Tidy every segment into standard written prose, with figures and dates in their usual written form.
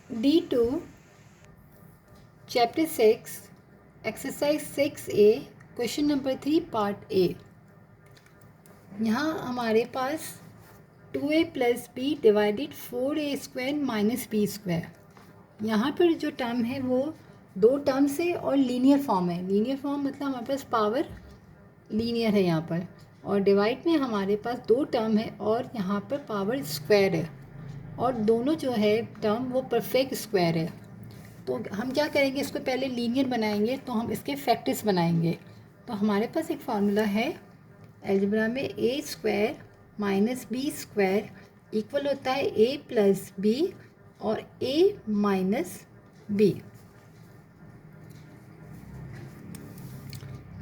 D2 chapter 6 exercise 6A question number 3 part A. यहाँ हमारे पास 2a + b divided 4a² - b²। यहाँ पर जो टर्म है वो दो टर्म्स है और लीनियर फॉर्म है। लीनियर फॉर्म मतलब हमारे पास पावर लीनियर है यहाँ पर, और डिवाइड में हमारे पास दो टर्म है और यहाँ पर पावर स्क्वायर है, और दोनों जो है टर्म वो परफेक्ट स्क्वायर है। तो हम क्या करेंगे, इसको पहले लीनियर बनाएंगे तो हम इसके फैक्टर्स बनाएंगे। तो हमारे पास एक फार्मूला है अलजेब्रा में, a² - b² इक्वल होता है a + b और a - b।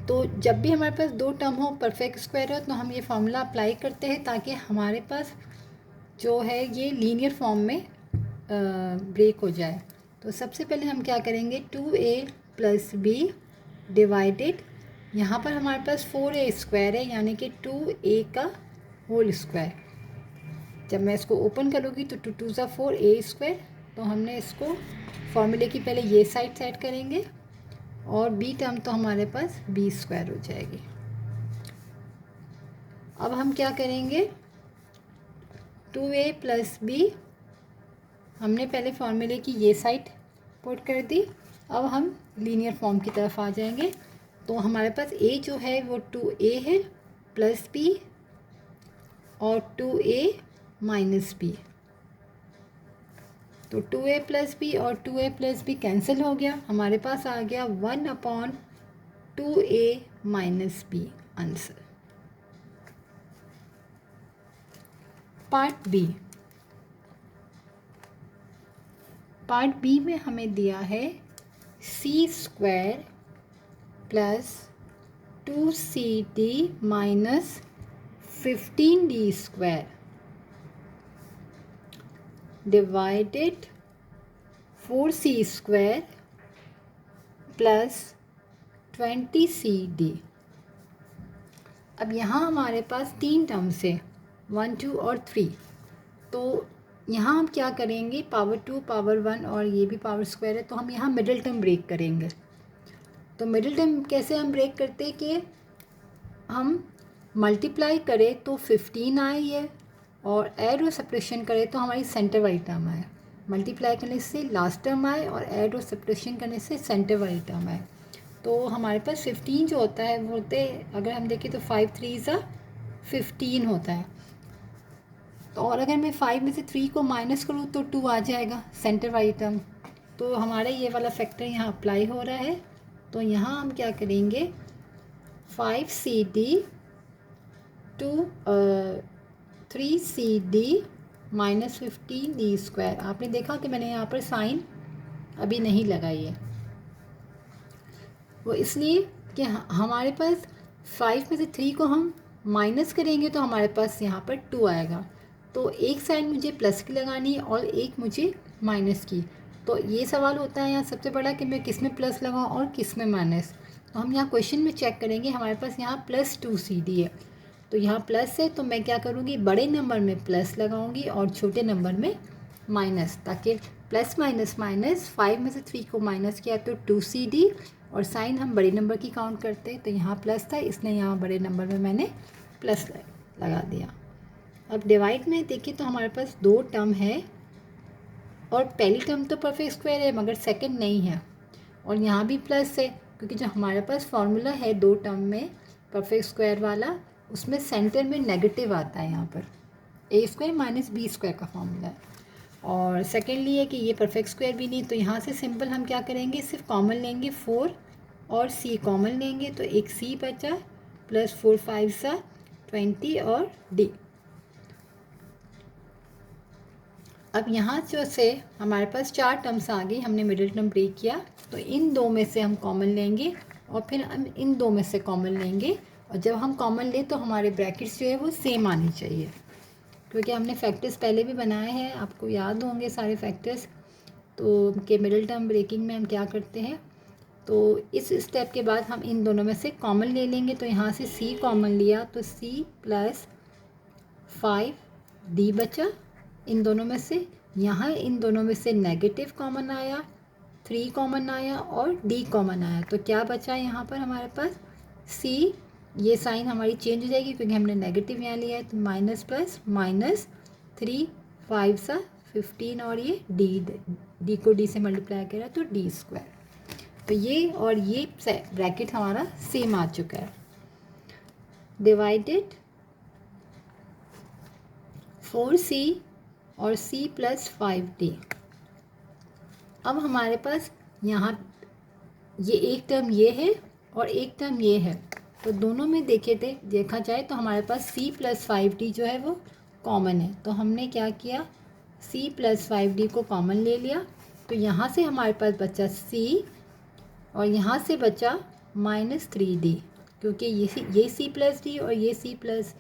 तो जब भी हमारे पास दो टर्म हो परफेक्ट स्क्वायर हो तो हम ये फार्मूला अप्लाई करते हैं ताकि हमारे पास जो है ये लीनियर फॉर्म में ब्रेक हो जाए। तो सबसे पहले हम क्या करेंगे, 2a + b डिवाइडेड, यहाँ पर हमारे पास 4a² है यानी कि 2a का होल स्क्वायर। जब मैं इसको ओपन करूँगी तो 2 2 4a²। तो हमने इसको फॉर्मूले की पहले ये साइड सेट करेंगे और b टर्म तो हमारे पास b² हो जाएगी। अब हम क्या करेंगे, 2a + b हमने पहले फार्मूले की ये साइड पुट कर दी। अब हम लीनियर फॉर्म की तरफ आ जाएंगे। तो हमारे पास a जो है वो 2a है प्लस b और 2a - b। तो 2a + b और 2a + b कैंसिल हो गया, हमारे पास आ गया 1/2a - b answer. Part B में हमें दिया है c² + 2cd - 15d² divided 4c² + 20cd। अब यहाँ हमारे पास तीन टर्म्स है, 1 2 और 3। तो यहाँ हम क्या करेंगे, पावर 2 पावर 1 और ये भी पावर स्क्वायर है, तो हम यहाँ मिडिल टर्म ब्रेक करेंगे। तो मिडिल टर्म कैसे हम ब्रेक करते हैं कि हम मल्टीप्लाई करें तो 15 आए है, और ऐड और सब्ट्रैक्शन करें तो हमारी सेंटर वाली टर्म आए। मल्टीप्लाई करने से लास्ट टर्म आए और ऐड और सब्ट्रैक्शन करने से सेंटर वाली टर्म आए। तो हमारे पास 15 जो होता है वो होते, अगर हम देखें तो 5 3 15 होता है। तो और अगर मैं 5 में से 3 को माइनस करूँ तो 2 आ जाएगा सेंटर वाली टर्म। तो हमारा ये वाला फैक्टर यहाँ अप्लाई हो रहा है। तो यहाँ हम क्या करेंगे, 5cd 3cd - 15d²। आपने देखा कि मैंने यहाँ पर साइन अभी नहीं लगाई है, वो इसलिए कि हमारे पास 5 में से 3 को हम माइनस करेंगे तो हमारे पास यहाँ पर 2 आएगा। तो एक साइड मुझे प्लस की लगानी है और एक मुझे माइनस की। तो ये सवाल होता है यहाँ सबसे बड़ा कि मैं किस में प्लस लगाऊँ और किस में माइनस। तो हम यहाँ क्वेश्चन में चेक करेंगे, हमारे पास यहाँ +2cd है, तो यहाँ प्लस है तो मैं क्या करूँगी, बड़े नंबर में प्लस लगाऊंगी और छोटे नंबर में माइनस, ताकि प्लस माइनस माइनस 5 में से 3 को माइनस किया तो 2cd, और साइन हम बड़े नंबर की काउंट करते हैं। तो यहाँ प्लस था इसलिए यहाँ बड़े नंबर में मैंने प्लस लगा दिया। अब डिवाइड में देखिए तो हमारे पास दो टर्म है, और पहली टर्म तो परफेक्ट स्क्वायर है मगर सेकंड नहीं है, और यहाँ भी प्लस है क्योंकि जो हमारे पास फार्मूला है दो टर्म में परफेक्ट स्क्वायर वाला, उसमें सेंटर में नेगेटिव आता है। यहाँ पर a² - b² का फार्मूला है। और सेकेंडली है कि ये परफेक्ट स्क्वायर भी नहीं, तो यहाँ से सिंपल हम क्या करेंगे, सिर्फ कॉमन लेंगे, 4 और c कॉमन लेंगे तो एक c बचा, प्लस 4 5 20 और d। अब यहाँ जो से हमारे पास 4 टर्म्स आ गई, हमने मिडिल टर्म ब्रेक किया, तो इन दो में से हम कॉमन लेंगे और फिर हम इन दो में से कॉमन लेंगे, और जब हम कॉमन लें तो हमारे ब्रैकेट्स जो है वो सेम आनी चाहिए, क्योंकि हमने फैक्टर्स पहले भी बनाए हैं, आपको याद होंगे सारे फैक्टर्स। तो के मिडिल टर्म ब्रेकिंग में हम क्या करते हैं, तो इस स्टेप के बाद हम इन दोनों में से कॉमन ले लेंगे। तो यहाँ से c कॉमन लिया तो c + 5d बचा इन दोनों में से, यहाँ इन दोनों में से नेगेटिव कॉमन आया, 3 कॉमन आया और d कॉमन आया, तो क्या बचा यहाँ पर हमारे पास c। ये साइन हमारी चेंज हो जाएगी क्योंकि हमने नेगेटिव यहाँ लिया है, तो माइनस प्लस माइनस 3 5 सा 15 और ये d को d से मल्टीप्लाई करा तो d स्क्वायर। तो ये और ये ब्रैकेट हमारा सेम आ चुका है। डिवाइडेड 4c और c प्लस 5d। अब हमारे पास यहाँ ये एक टर्म ये है और एक टर्म ये है, तो दोनों में देखा जाए तो हमारे पास c प्लस 5d जो है वो कॉमन है। तो हमने क्या किया, c प्लस 5d को कॉमन ले लिया, तो यहाँ से हमारे पास बचा c और यहाँ से बचा माइनस 3d, क्योंकि ये c प्लस डी और ये c प्लस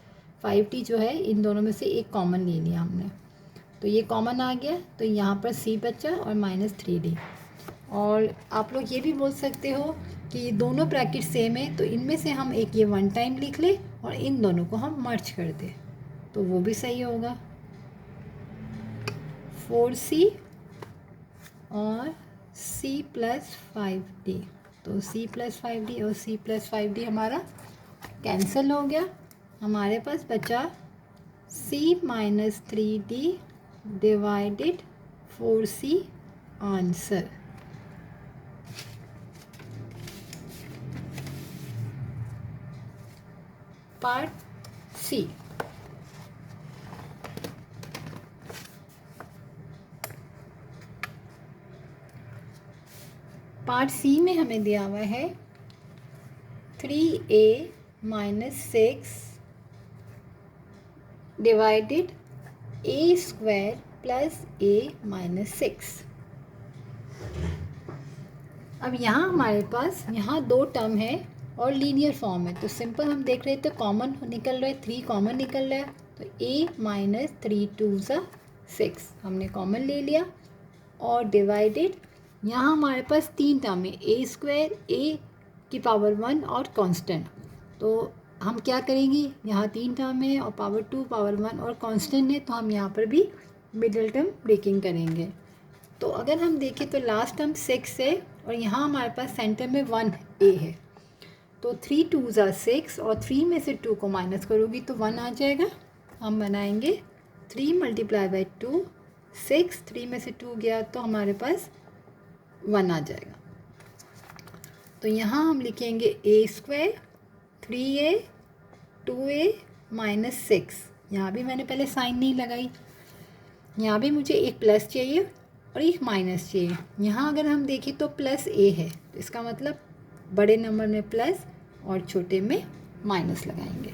5d जो है इन दोनों में से एक कॉमन ले लिया हमने, तो ये कॉमन आ गया, तो यहाँ पर c बचा और माइनस 3d। और आप लोग ये भी बोल सकते हो कि ये दोनों ब्रैकेट सेम है, तो इनमें से हम एक ये वन टाइम लिख ले और इन दोनों को हम मर्ज कर दें, तो वो भी सही होगा। 4c और c प्लस 5d, तो c प्लस 5d और c प्लस 5d हमारा कैंसिल हो गया। हमारे पास बचा c minus 3d divided 4c answer. Part C, part C में हमें दिया हुआ है 3a minus 6 divided a square plus a minus 6। अब यहाँ हमारे पास यहाँ दो टर्म है और लीनियर फॉर्म है, तो सिंपल हम देख रहे थे कॉमन निकल रहा है, 3 कॉमन निकल रहा है, तो a माइनस 3 2 सा 6 हमने कॉमन ले लिया और डिवाइडेड यहाँ हमारे पास 3 टर्म है, a स्क्वायर a की पावर 1 और कांस्टेंट। तो हम क्या करेंगे, यहाँ 3 टर्म है और पावर 2 पावर 1 और कांस्टेंट है, तो हम यहाँ पर भी मिडिल टर्म ब्रेकिंग करेंगे। तो अगर हम देखें तो लास्ट टर्म 6 है और यहाँ हमारे पास सेंटर में 1a है, तो 3 2 ज़ा 6 और 3 में से 2 को माइनस करोगी तो 1 आ जाएगा। हम बनाएंगे 3 मल्टीप्लाई बाई 2, 6 3 में से 2 गया तो हमारे पास 1 आ जाएगा। तो यहाँ हम लिखेंगे a square 3a 2a minus 6। यहाँ भी मैंने पहले साइन नहीं लगाई, यहाँ भी मुझे एक प्लस चाहिए और एक माइनस चाहिए। यहाँ अगर हम देखें तो प्लस a है, तो इसका मतलब बड़े नंबर में प्लस और छोटे में माइनस लगाएंगे।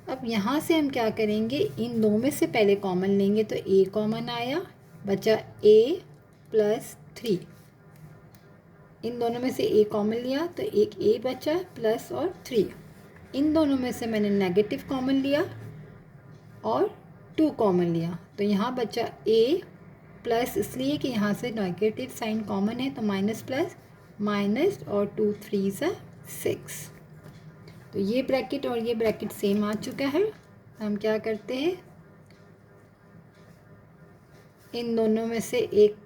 अब यहाँ से हम क्या करेंगे, इन दो में से पहले कॉमन लेंगे, तो a कॉमन आया, बचा a प्लस 3। इन दोनों में से a कॉमन लिया तो एक a बचा प्लस और 3। इन दोनों में से मैंने नेगेटिव कॉमन लिया और 2 कॉमन लिया, तो यहाँ बचा a प्लस, इसलिए कि यहाँ से नेगेटिव साइन कॉमन है तो माइनस प्लस माइनस और 2 3 सा 6। तो ये ब्रैकेट और ये ब्रैकेट सेम आ चुका है। हम क्या करते हैं, इन दोनों में से एक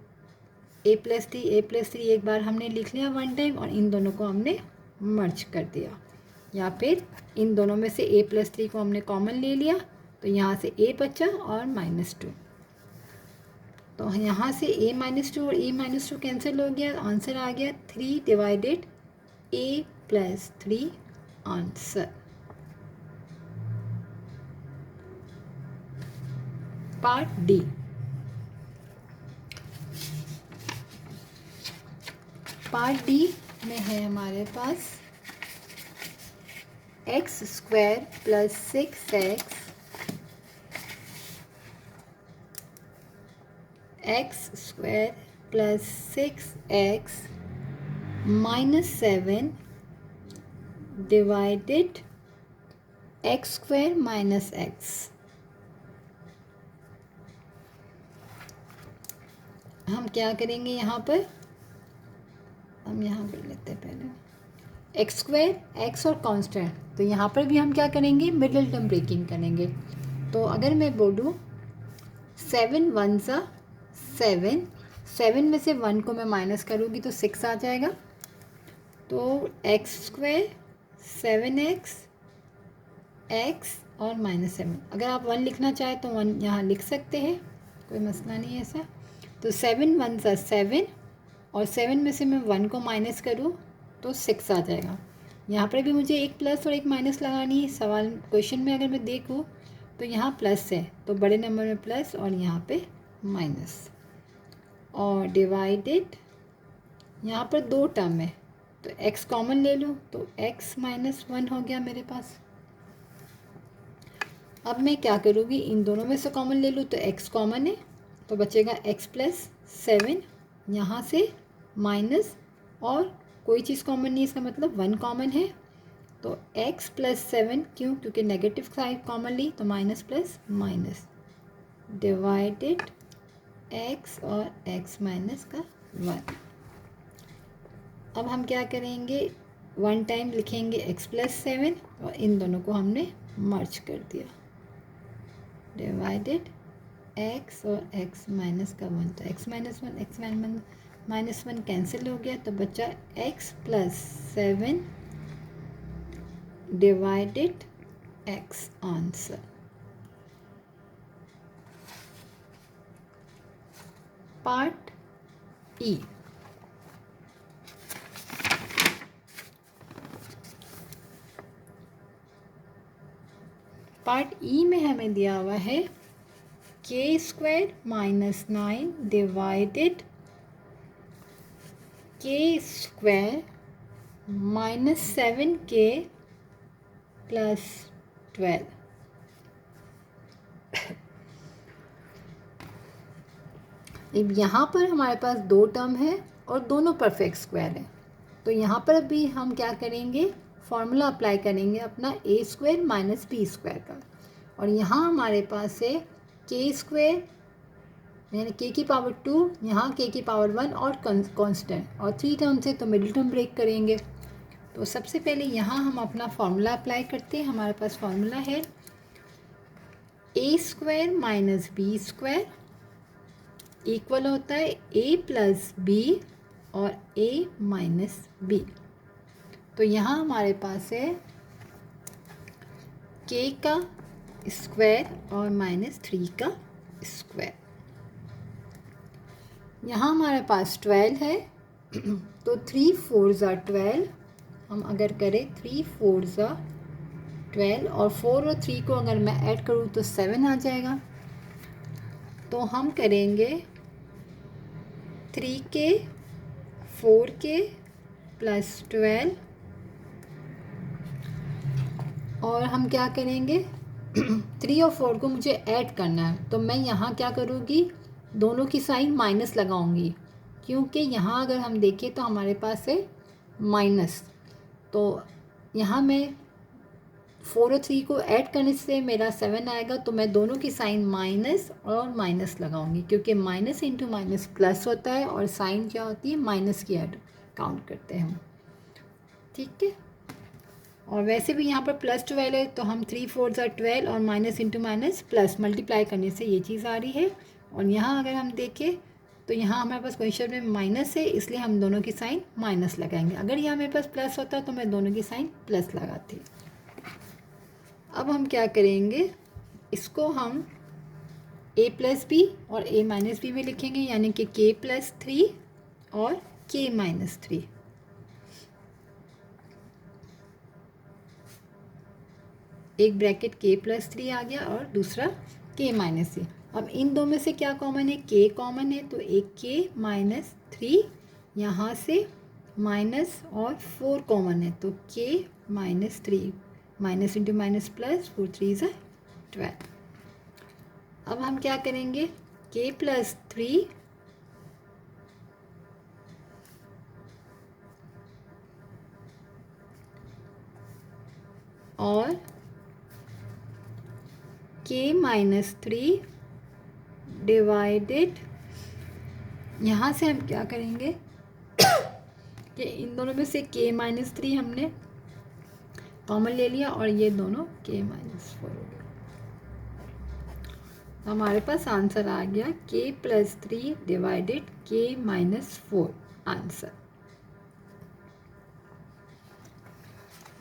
a प्लस 3 एक बार हमने लिख लिया वन टाइम और इन दोनों को हमने मर्ज कर दिया, या फिर इन दोनों में से a प्लस 3 को हमने कॉमन ले लिया, तो यहाँ से a बचा और माइनस 2। तो यहाँ से a माइनस 2 और a माइनस 2 कैंसिल हो गया, आंसर आ गया 3 divided a plus 3 answer. Part D, part D में है हमारे पास X square plus 6x X square plus 6x minus 7 divided X square minus X. हम क्या करेंगे यहाँ पर, हम यहाँ कर लेते हैं पहले एक्स स्क्वायर एक्स और कांस्टेंट, तो यहाँ पर भी हम क्या करेंगे, मिडिल टर्म ब्रेकिंग करेंगे। तो अगर मैं बोलूँ 7 1 ज़ा 7, 7 में से 1 को मैं माइनस करूँगी तो 6 आ जाएगा। तो x² 7x x और -7। अगर आप 1 लिखना चाहें तो 1 यहाँ लिख सकते हैं, कोई मसला नहीं है ऐसा। तो 7 1 ज़ा 7 और 7 में से मैं 1 को माइनस करूँ तो 6 आ जाएगा। यहाँ पर भी मुझे एक प्लस और एक माइनस लगानी है। सवाल क्वेश्चन में अगर मैं देखूँ तो यहाँ प्लस है तो बड़े नंबर में प्लस और यहाँ पे माइनस, और डिवाइडेड यहाँ पर 2 टर्म है तो x कॉमन ले लूँ तो x -1 हो गया मेरे पास। अब मैं क्या करूँगी, इन दोनों में से कॉमन ले लूँ तो x कॉमन है तो बचेगा x + 7, यहाँ से माइनस और कोई चीज़ कॉमन नहीं, इसका मतलब 1 कॉमन है तो x + 7, क्यों, क्योंकि नेगेटिव साइड कॉमन ली तो minus plus minus, divided x और x - 1। अब हम क्या करेंगे, 1 टाइम लिखेंगे x + 7 और इन दोनों को हमने मर्ज कर दिया, डिवाइडेड x और x - 1। तो x - 1 x - 1 कैंसिल हो गया तो बचा x + 7 divided x answer. Part E, part E में हमें दिया हुआ है k² - 9 डिवाइडेड k² - 7k + 12। अब यहाँ पर हमारे पास 2 टर्म है और दोनों परफेक्ट स्क्वायर हैं, तो यहाँ पर भी हम क्या करेंगे, फॉर्मूला अप्लाई करेंगे अपना a² - b² का। और यहाँ हमारे पास है k² यानी k की पावर 2, यहाँ k की पावर 1 और कांस्टेंट, और 3 टर्म से तो मिडिल टर्म ब्रेक करेंगे। तो सबसे पहले यहाँ हम अपना फॉर्मूला अप्लाई करते हैं। हमारे पास फॉर्मूला है a² - b² इक्वल होता है a + b और a - b। तो यहाँ हमारे पास है k का स्क्वायर और -3 का स्क्वायर। यहाँ हमारे पास 12 है तो 3 4 ज़ा 12, हम अगर करें 3 4 ज़ा 12 और 4 और 3 को अगर मैं ऐड करूँ तो 7 आ जाएगा। तो हम करेंगे 3k 4k + 12 और हम क्या करेंगे 3 और 4 को मुझे ऐड करना है तो मैं यहाँ क्या करूँगी, दोनों की साइन माइनस लगाऊंगी, क्योंकि यहाँ अगर हम देखें तो हमारे पास है माइनस, तो यहाँ मैं 4 और 3 को ऐड करने से मेरा 7 आएगा, तो मैं दोनों की साइन माइनस और माइनस लगाऊंगी, क्योंकि माइनस इंटू माइनस प्लस होता है और साइन क्या होती है, माइनस की ऐड काउंट करते हैं हम, ठीक है। और वैसे भी यहाँ पर +12 है तो हम 3 4 ज़ा 12 और minus into minus plus multiply करने से ये चीज़ आ रही है। और यहाँ अगर हम देखें तो यहाँ हमारे पास क्वेश्चन में माइनस है, इसलिए हम दोनों की साइन माइनस लगाएंगे। अगर यहाँ मेरे पास प्लस होता तो मैं दोनों की साइन प्लस लगाती। अब हम क्या करेंगे, इसको हम a + b और a - b में लिखेंगे, यानी कि k + 3 और k - 3। एक ब्रैकेट k + 3 आ गया और दूसरा k - 3। अब इन दो में से क्या कॉमन है, k कॉमन है, तो एक k - 3 यहाँ से माइनस और 4 कॉमन है तो k - 3, minus into minus plus, 4 3 ज़ा 12। अब हम क्या करेंगे, k + 3 और k - 3 डिवाइडेड, यहाँ से हम क्या करेंगे कि इन दोनों में से k - 3 हमने कॉमन ले लिया और ये दोनों k - 4 हो गया। हमारे पास आंसर आ गया k+3 divided k-4 answer.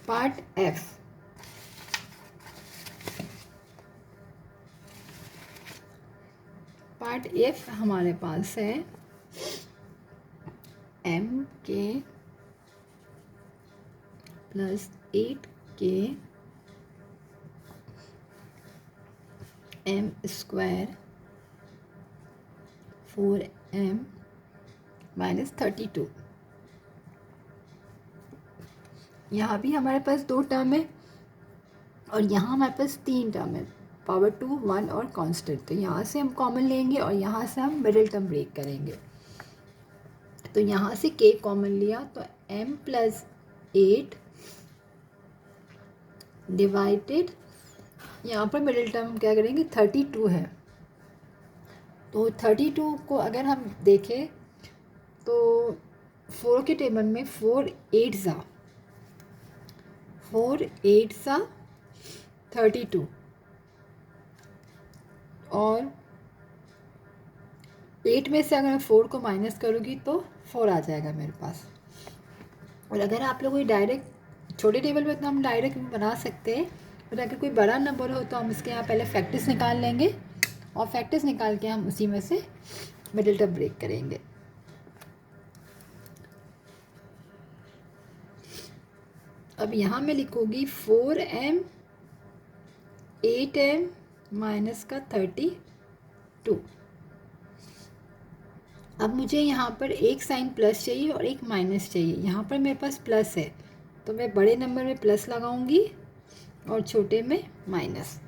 Part F. Part F हमारे पास है m+8k m² 4m-32। यहाँ भी हमारे पास 2 टर्म है और यहाँ हमारे पास 3 टर्म है, पावर 2, 1 और कांस्टेंट। तो यहाँ से हम कॉमन लेंगे और यहाँ से हम मिडिल टर्म ब्रेक करेंगे। तो यहाँ से k कॉमन लिया तो m+8 डिवाइडेड, यहाँ पर मिडिल टर्म क्या करेंगे 32 है। तो 32 को अगर हम देखें तो 4 के टेबल में 4 8 सा 32 और 8 में से अगर मैं 4 को माइनस करूँगी तो 4 आ जाएगा मेरे पास। और अगर आप लोग कोई डायरेक्ट छोटे टेबल में तो हम डायरेक्ट बना सकते हैं, और अगर कोई बड़ा नंबर हो तो हम इसके यहाँ पहले फैक्टर्स निकाल लेंगे और फैक्टर्स निकाल के हम उसी में से मिडिल टर्म ब्रेक करेंगे। अब यहाँ मैं लिखूँगी 4m 8m माइनस का 32। अब मुझे यहाँ पर एक साइन प्लस चाहिए और एक माइनस चाहिए। यहाँ पर मेरे पास प्लस है तो मैं बड़े नंबर में प्लस लगाऊंगी और छोटे में माइनस।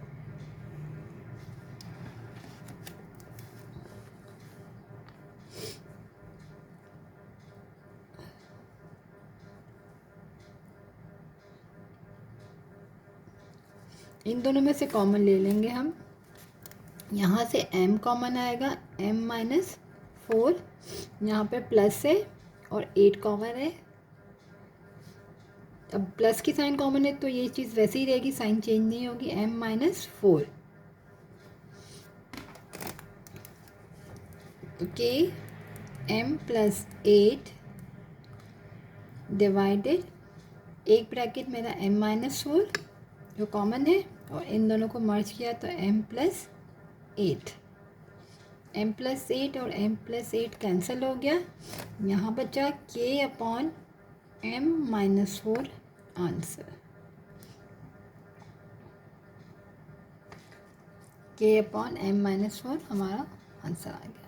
इन दोनों में से कॉमन ले लेंगे हम। यहाँ से m कॉमन आएगा, m-4, यहाँ पे प्लस है और 8 कॉमन है। अब प्लस की साइन कॉमन है तो ये चीज़ वैसे ही रहेगी, साइन चेंज नहीं होगी, m-4। तो k m+8 डिवाइडेड, एक ब्रैकेट मेरा m-4 जो कॉमन है और इन दोनों को मर्ज किया तो m+8 और m+8 कैंसिल हो गया। यहाँ बचा k/m-4 आंसर। k/m-4 हमारा आंसर आ गया।